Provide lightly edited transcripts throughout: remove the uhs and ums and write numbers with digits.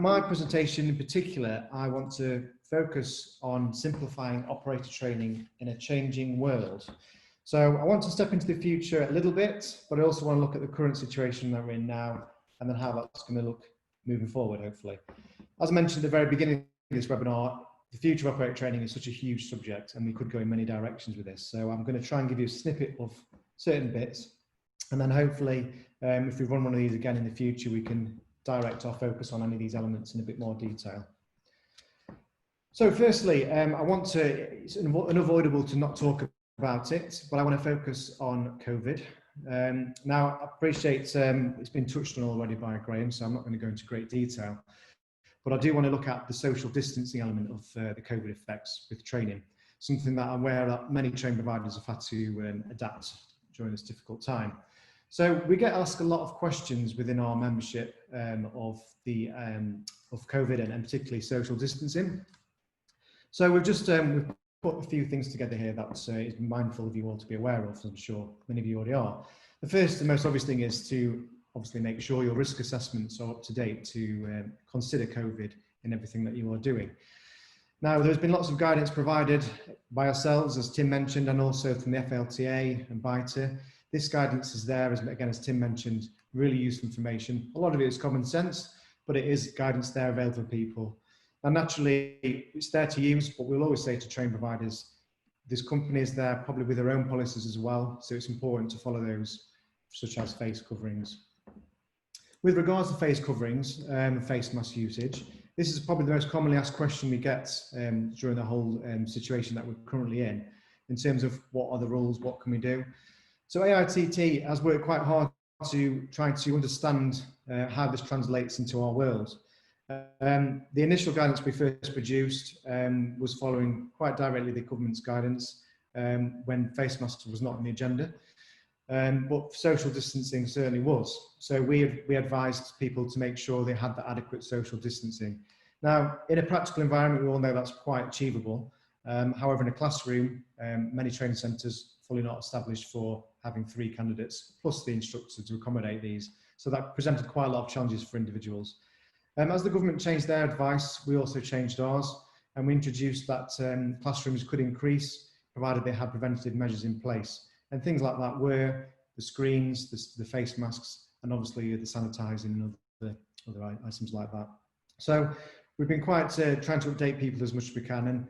my presentation in particular, I want to focus on simplifying operator training in a changing world. So I want to step into the future a little bit, but I also want to look at the current situation that we're in now and then how that's going to look moving forward, hopefully. As mentioned at the very beginning of this webinar, the future of operator training is such a huge subject and we could go in many directions with this. So I'm going to try and give you a snippet of certain bits, and then hopefully if we run one of these again in the future, we can direct our focus on any of these elements in a bit more detail. So firstly, I want to, it's unavoidable to not talk about it, but I want to focus on COVID. Now, I appreciate it's been touched on already by Graham, so I'm not going to go into great detail. But I do want to look at the social distancing element of the COVID effects with training, something that I'm aware that many training providers have had to adapt during this difficult time. So we get asked a lot of questions within our membership of COVID and particularly social distancing. So we've just we've put a few things together here that is mindful of you all to be aware of. I'm sure many of you already are. The first and most obvious thing is to obviously make sure your risk assessments are up to date to consider COVID in everything that you are doing. Now, there's been lots of guidance provided by ourselves, as Tim mentioned, and also from the FLTA and BITA. This guidance is there, as Tim mentioned, really useful information. A lot of it is common sense, but it is guidance there available for people. And naturally, it's there to use, but we'll always say to training providers, there's companies there probably with their own policies as well, so it's important to follow those, such as face coverings. With regards to face coverings and face mask usage, this is probably the most commonly asked question we get during the whole situation that we're currently in terms of what are the rules, what can we do? So AITT has worked quite hard to try to understand how this translates into our world. The initial guidance we first produced was following quite directly the government's guidance when face masks was not on the agenda. But social distancing certainly was. So we advised people to make sure they had the adequate social distancing. Now, in a practical environment, we all know that's quite achievable. However, in a classroom, many training centres fully not established for having 3 candidates plus the instructor to accommodate these. So that presented quite a lot of challenges for individuals. As the government changed their advice, we also changed ours, and we introduced that classrooms could increase provided they had preventative measures in place. And things like that were the screens, the face masks, and obviously the sanitising and other items like that. So we've been quite trying to update people as much as we can, and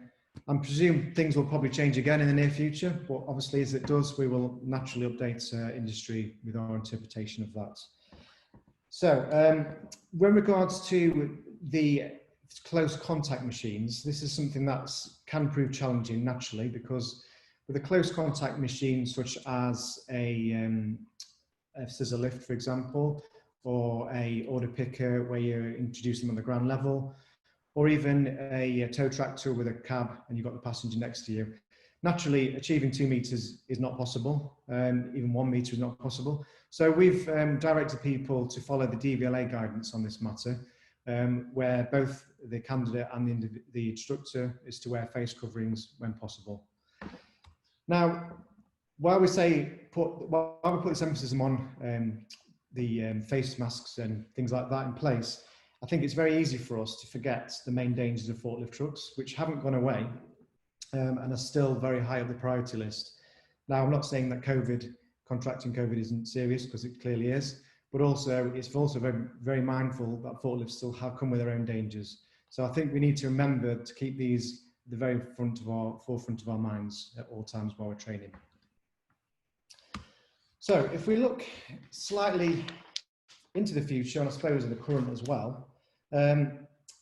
I presume things will probably change again in the near future, but obviously as it does, we will naturally update industry with our interpretation of that. So when regards to the close contact machines, this is something that can prove challenging naturally, because with a close contact machine such as a scissor lift, for example, or a order picker where you introduce them on the ground level, or even a tow tractor with a cab and you've got the passenger next to you, naturally achieving 2 meters is not possible. Even 1 meter is not possible. So we've directed people to follow the DVLA guidance on this matter, where both the candidate and the instructor is to wear face coverings when possible. Now, while we put this emphasis on the face masks and things like that in place, I think it's very easy for us to forget the main dangers of forklift trucks, which haven't gone away and are still very high up the priority list. Now, I'm not saying that contracting COVID isn't serious, because it clearly is, but also it's also very, very mindful that forklifts still come with their own dangers. So I think we need to remember to keep these at the very forefront of our minds at all times while we're training. So if we look slightly into the future, and I suppose in the current as well,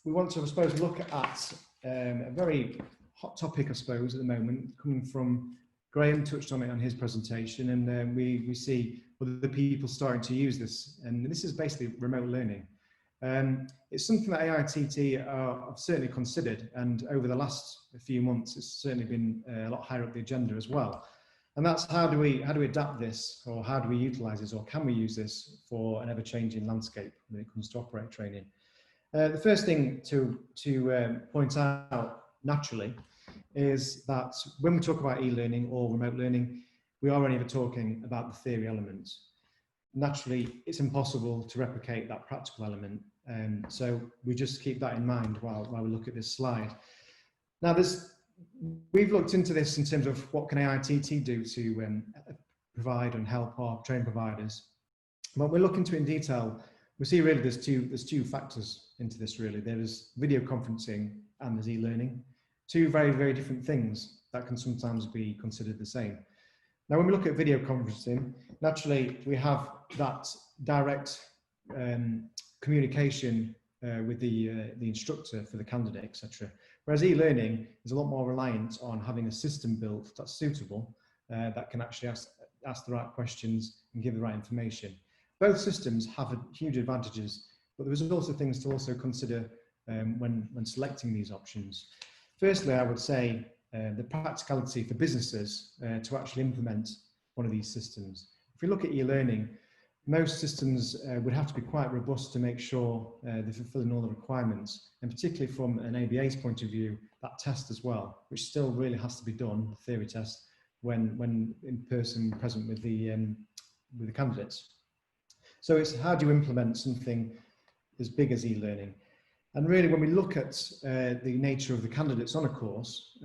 we want to, I suppose, look at a very hot topic, I suppose, at the moment, coming from Graham touched on it on his presentation, and we see other people starting to use this, and this is basically remote learning. It's something that AITT have certainly considered, and over the last few months, it's certainly been a lot higher up the agenda as well. And that's how do we adapt this, or how do we utilise this, or can we use this for an ever-changing landscape when it comes to operator training? The first thing to point out naturally is that when we talk about e-learning or remote learning, we are only ever talking about the theory element. Naturally, it's impossible to replicate that practical element, So we just keep that in mind while we look at this slide. Now, we've looked into this in terms of what can AITT do to provide and help our training providers. When we look into it in detail, we see really there's two factors into this really. There is video conferencing and there's e-learning. Two very, very different things that can sometimes be considered the same. Now, when we look at video conferencing, naturally we have that direct communication with the instructor for the candidate, etc. Whereas e-learning is a lot more reliant on having a system built that's suitable, that can actually ask the right questions and give the right information. Both systems have huge advantages, but there is also things to also consider when selecting these options. Firstly, I would say the practicality for businesses to actually implement one of these systems. If we look at e-learning, most systems would have to be quite robust to make sure they're fulfilling all the requirements, and particularly from an ABA's point of view, that test as well, which still really has to be done, the theory test, when in person present with the candidates. So it's how do you implement something as big as e-learning? And really, when we look at the nature of the candidates on a course,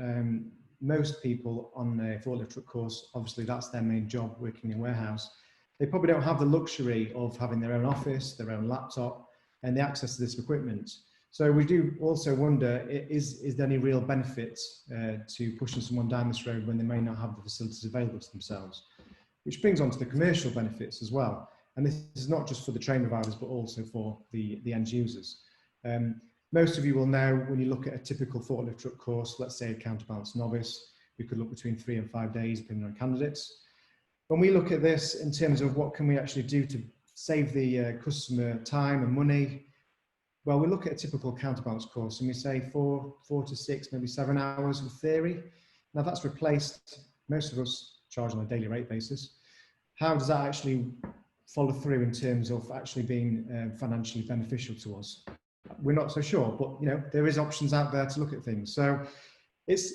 most people on a forklift truck course, obviously that's their main job, working in a warehouse. They probably don't have the luxury of having their own office, their own laptop, and the access to this equipment. So we do also wonder, is there any real benefit to pushing someone down this road when they may not have the facilities available to themselves? Which brings on to the commercial benefits as well. And this is not just for the training providers, but also for the end users. Most of you will know when you look at a typical forklift truck course, let's say a counterbalance novice, we could look between 3 and 5 days depending on candidates. When we look at this in terms of what can we actually do to save the customer time and money, well, we look at a typical counterbalance course and we say 4 to 6, maybe 7 hours of theory. Now that's replaced, most of us charge on a daily rate basis. How does that actually follow through in terms of actually being financially beneficial to us? We're not so sure, but you know, there is options out there to look at things. So it's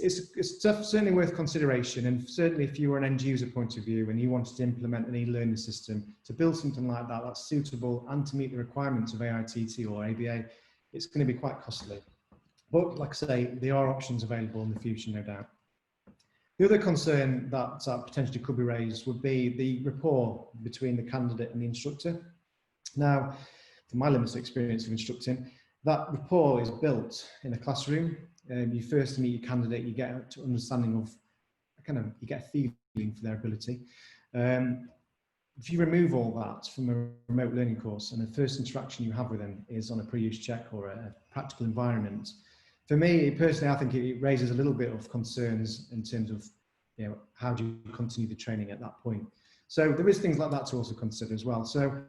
certainly worth consideration, and certainly if you were an end user point of view and you wanted to implement an e-learning system to build something like that that's suitable and to meet the requirements of AITT or ABA, it's going to be quite costly. But like I say, there are options available in the future, no doubt. The other concern that potentially could be raised would be the rapport between the candidate and the instructor. Now, from my limited experience of instructing, that rapport is built in a classroom. You first meet your candidate, you get an understanding of, you get a feeling for their ability. If you remove all that from a remote learning course and the first interaction you have with them is on a pre-use check or a practical environment, for me personally, I think it raises a little bit of concerns in terms of, you know, how do you continue the training at that point? So there is things like that to also consider as well. So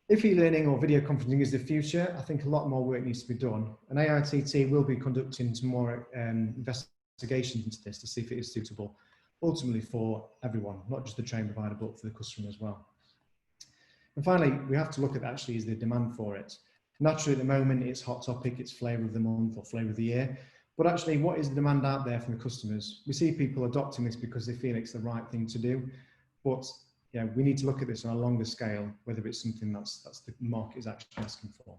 if e-learning or video conferencing is the future, I think a lot more work needs to be done. And AITT will be conducting some more investigations into this to see if it is suitable, ultimately for everyone, not just the training provider, but for the customer as well. And finally, we have to look at actually is the demand for it. Naturally, at the moment, it's hot topic, it's flavour of the month or flavour of the year. But actually, what is the demand out there from the customers? We see people adopting this because they feel it's the right thing to do. But yeah, we need to look at this on a longer scale, whether it's something that's the market is actually asking for.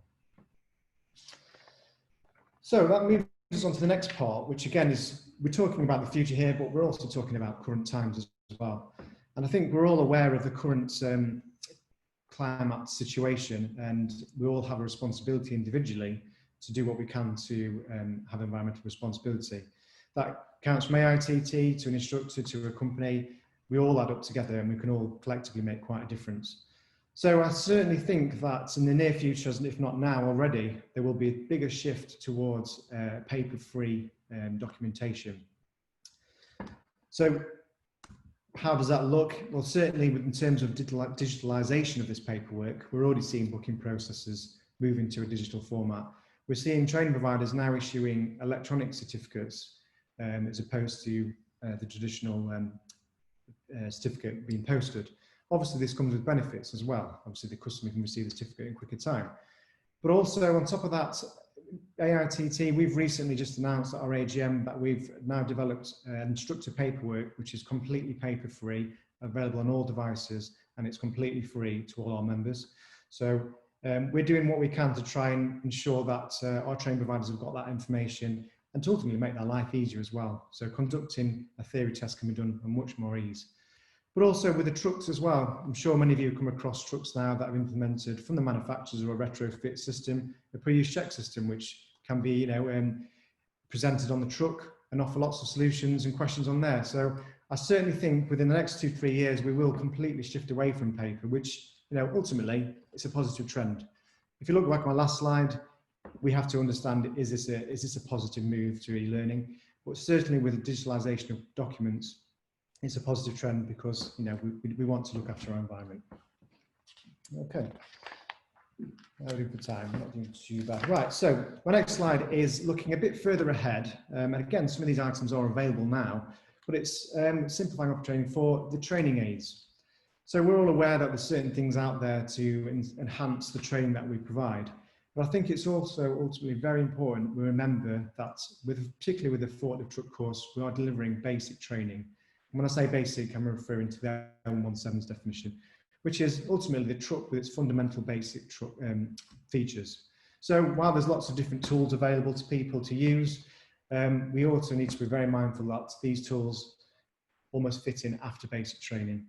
So that moves us on to the next part, which again is, we're talking about the future here, but we're also talking about current times as well. And I think we're all aware of the current climate situation, and we all have a responsibility individually to do what we can to have environmental responsibility. That counts from AITT to an instructor to a company. We all add up together and we can all collectively make quite a difference. So I certainly think that in the near future, if not now already, there will be a bigger shift towards paper-free documentation. So how does that look? Well, certainly in terms of digitalization of this paperwork, we're already seeing booking processes moving to a digital format. We're seeing training providers now issuing electronic certificates as opposed to the traditional certificate being posted. Obviously, this comes with benefits as well. Obviously, the customer can receive the certificate in quicker time. But also, on top of that, AITT, we've recently just announced at our AGM that we've now developed instructor paperwork, which is completely paper-free, available on all devices, and it's completely free to all our members. So We're doing what we can to try and ensure that our training providers have got that information and to ultimately make their life easier as well. So conducting a theory test can be done with much more ease. But also with the trucks as well. I'm sure many of you have come across trucks now that have implemented from the manufacturers or a retrofit system, a pre-use check system, which can be presented on the truck and offer lots of solutions and questions on there. So I certainly think within the next 2-3 years, we will completely shift away from paper, which ultimately it's a positive trend. If you look back at my last slide, we have to understand, is this a positive move to e-learning? But certainly with the digitalization of documents, it's a positive trend because we want to look after our environment. Okay. How do we for time? I'm not doing too bad. Right, so my next slide is looking a bit further ahead. And again, some of these items are available now, but it's simplifying up training for the training aids. So we're all aware that there's certain things out there to enhance the training that we provide. But I think it's also ultimately very important we remember that, particularly with the forklift truck course, we are delivering basic training. And when I say basic, I'm referring to the L17's definition, which is ultimately the truck with its fundamental basic truck, features. So while there's lots of different tools available to people to use, we also need to be very mindful that these tools almost fit in after basic training.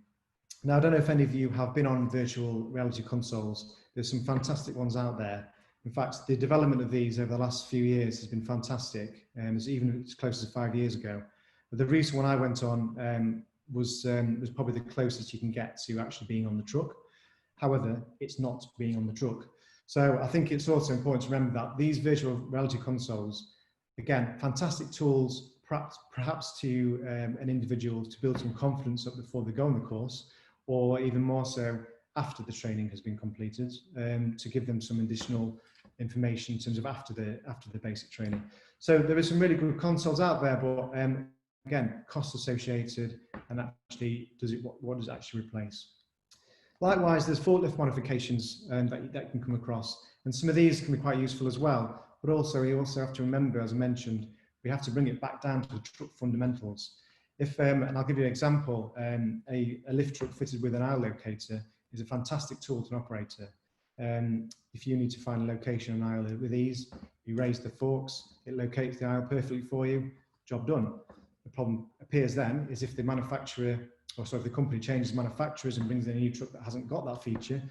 Now, I don't know if any of you have been on virtual reality consoles. There's some fantastic ones out there. In fact, the development of these over the last few years has been fantastic, it's even as close as 5 years ago. But the recent one I went on was probably the closest you can get to actually being on the truck. However, it's not being on the truck. So I think it's also important to remember that these virtual reality consoles, again, fantastic tools, perhaps to an individual to build some confidence up before they go on the course, or even more so after the training has been completed, to give them some additional information in terms of after the basic training. So there are some really good consoles out there, but again, cost associated, and actually, what does it actually replace? Likewise, there's forklift modifications that can come across, and some of these can be quite useful as well. But also, you also have to remember, as I mentioned, we have to bring it back down to the truck fundamentals. If, and I'll give you an example, a lift truck fitted with an aisle locator is a fantastic tool to an operator. If you need to find a location on an aisle with ease, you raise the forks, it locates the aisle perfectly for you, job done. The problem appears then is if the manufacturer, or sorry, if the company changes manufacturers and brings in a new truck that hasn't got that feature,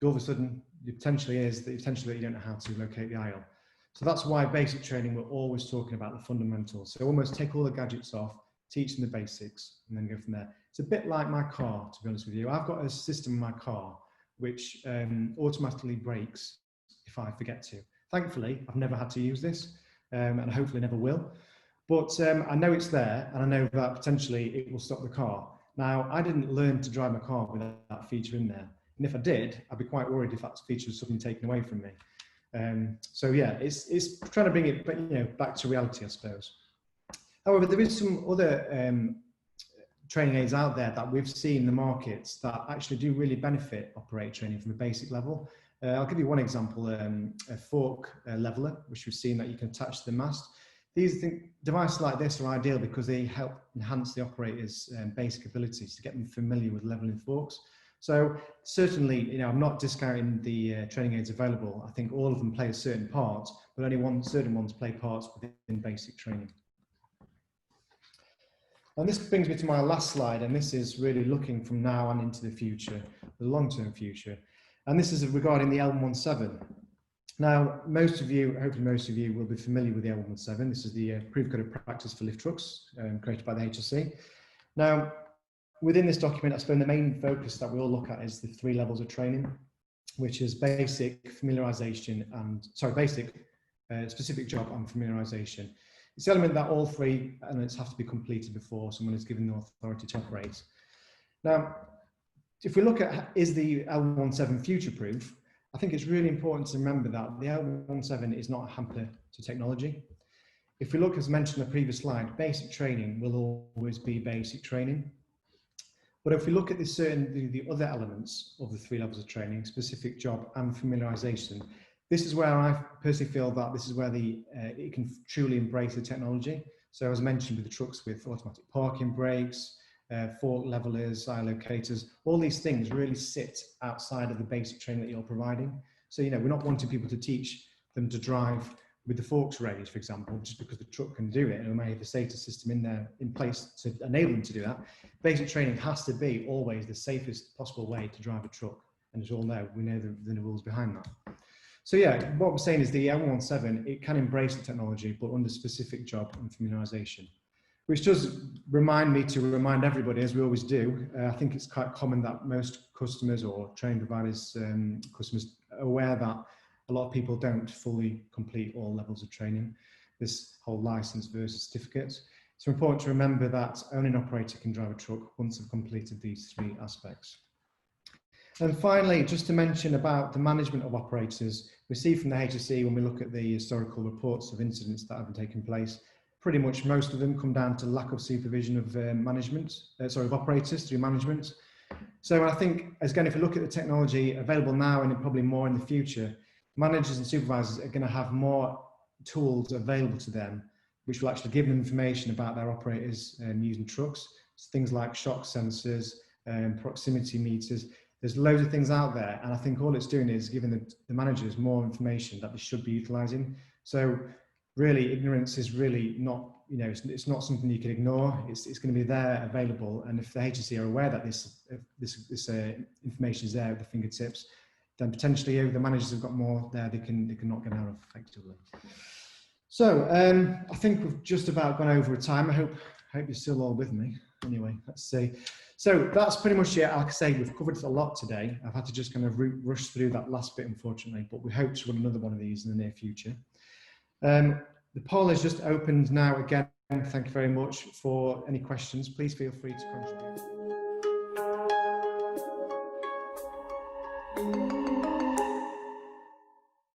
all of a sudden, the potential is that you don't know how to locate the aisle. So that's why basic training, we're always talking about the fundamentals. So almost take all the gadgets off, teach them the basics, and then go from there. It's a bit like my car, to be honest with you. I've got a system in my car which automatically brakes if I forget to. Thankfully, I've never had to use this, and hopefully never will. But I know it's there, and I know that potentially it will stop the car. Now, I didn't learn to drive my car with that feature in there. And if I did, I'd be quite worried if that feature was suddenly taken away from me. So yeah, it's trying to bring it back to reality, I suppose. However, there is some other training aids out there that we've seen in the markets that actually do really benefit operator training from a basic level. I'll give you one example, a fork leveler, which we've seen that you can attach to the mast. These devices like this are ideal because they help enhance the operator's basic abilities to get them familiar with leveling forks. So certainly, I'm not discounting the training aids available. I think all of them play a certain part, but only certain ones play parts within basic training. And this brings me to my last slide, and this is really looking from now on into the future, the long-term future. And this is regarding the L17. Now, hopefully most of you will be familiar with the L17. This is the Approved Code of Practice for lift trucks created by the HSC. Now, within this document, I suppose the main focus that we all look at is the 3 levels of training, which is basic, familiarization, basic, specific job and familiarization. It's the element that all 3 elements have to be completed before someone is given the authority to operate. Now, if we look at, is the L17 future-proof, I think it's really important to remember that the L17 is not a hamper to technology. If we look, as mentioned in the previous slide, basic training will always be basic training. But if we look at the other elements of the 3 levels of training, specific job and familiarization, this is where I personally feel that this is where it can truly embrace the technology. So as mentioned with the trucks with automatic parking brakes, fork levelers, eye locators, all these things really sit outside of the basic training that you're providing. So, you know, we're not wanting people to teach them to drive with the forks raised, for example, just because the truck can do it, and we may have a safety system in place to enable them to do that. Basic training has to be always the safest possible way to drive a truck. And as you all know, we know the rules behind that. So yeah, what we're saying is the L117, it can embrace the technology, but under specific job and familiarisation, which does remind me to remind everybody, as we always do. I think it's quite common that most customers or training providers, customers are aware that a lot of people don't fully complete all levels of training, this whole license versus certificate. It's important to remember that only an operator can drive a truck once they've completed these three aspects. And finally, just to mention about the management of operators, we see from the HSE when we look at the historical reports of incidents that have taken place, pretty much most of them come down to lack of supervision of of operators through management. So I think, again, if you look at the technology available now and probably more in the future, managers and supervisors are going to have more tools available to them, which will actually give them information about their operators using trucks. So things like shock sensors, proximity meters. There's loads of things out there, and I think all it's doing is giving the managers more information that they should be utilising. So really, ignorance is really not, you know, it's not something you can ignore. It's going to be there, available, and if the HSE are aware that this information is there at the fingertips, then potentially the managers have got more there they can knock it out of effectively. So I think we've just about gone over time. I hope you're still all with me. Anyway, let's see. So that's pretty much it. Like I say, we've covered a lot today. I've had to just kind of rush through that last bit, unfortunately, but we hope to run another one of these in the near future. The poll is just opened now again. Thank you very much. For any questions, please feel free to contribute.